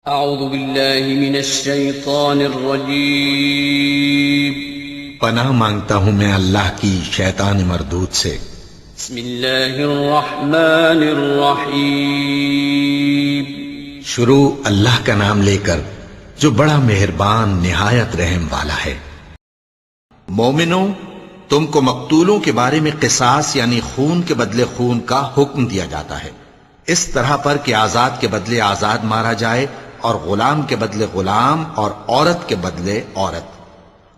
اعوذ باللہ من الشیطان الرجیم پناہ مانگتا ہوں میں اللہ کی شیطان مردود سے۔ بسم اللہ الرحمن الرحیم شروع اللہ کا نام لے کر جو بڑا مہربان نہایت رحم والا ہے۔ مومنوں، تم کو مقتولوں کے بارے میں قصاص یعنی خون کے بدلے خون کا حکم دیا جاتا ہے، اس طرح پر کہ آزاد کے بدلے آزاد مارا جائے اور غلام کے بدلے غلام اور عورت کے بدلے عورت،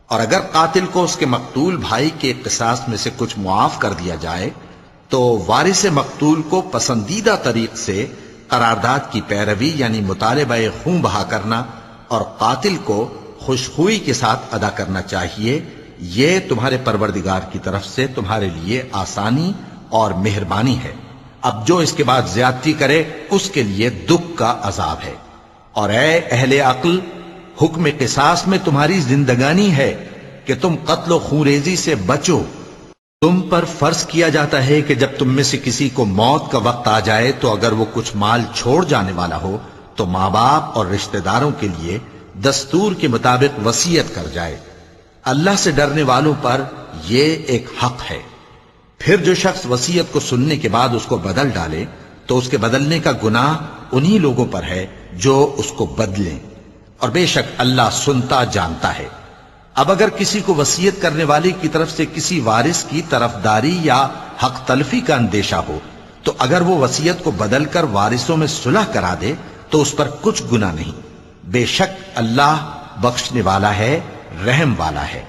اور اگر قاتل کو اس کے مقتول بھائی کے قصاص میں سے کچھ معاف کر دیا جائے تو وارث مقتول کو پسندیدہ طریق سے قرارداد کی پیروی یعنی مطالبہ خون بہا کرنا اور قاتل کو خوشخوئی کے ساتھ ادا کرنا چاہیے۔ یہ تمہارے پروردگار کی طرف سے تمہارے لیے آسانی اور مہربانی ہے۔ اب جو اس کے بعد زیادتی کرے اس کے لیے دکھ کا عذاب ہے۔ اور اے اہل عقل، حکم قصاص میں تمہاری زندگانی ہے کہ تم قتل و خونریزی سے بچو۔ تم پر فرض کیا جاتا ہے کہ جب تم میں سے کسی کو موت کا وقت آ جائے تو اگر وہ کچھ مال چھوڑ جانے والا ہو تو ماں باپ اور رشتہ داروں کے لیے دستور کے مطابق وصیت کر جائے۔ اللہ سے ڈرنے والوں پر یہ ایک حق ہے۔ پھر جو شخص وصیت کو سننے کے بعد اس کو بدل ڈالے تو اس کے بدلنے کا گناہ انہی لوگوں پر ہے جو اس کو بدلیں، اور بے شک اللہ سنتا جانتا ہے۔ اب اگر کسی کو وصیت کرنے والے کی طرف سے کسی وارث کی طرفداری یا حق تلفی کا اندیشہ ہو تو اگر وہ وصیت کو بدل کر وارثوں میں صلح کرا دے تو اس پر کچھ گناہ نہیں، بے شک اللہ بخشنے والا ہے، رحم والا ہے۔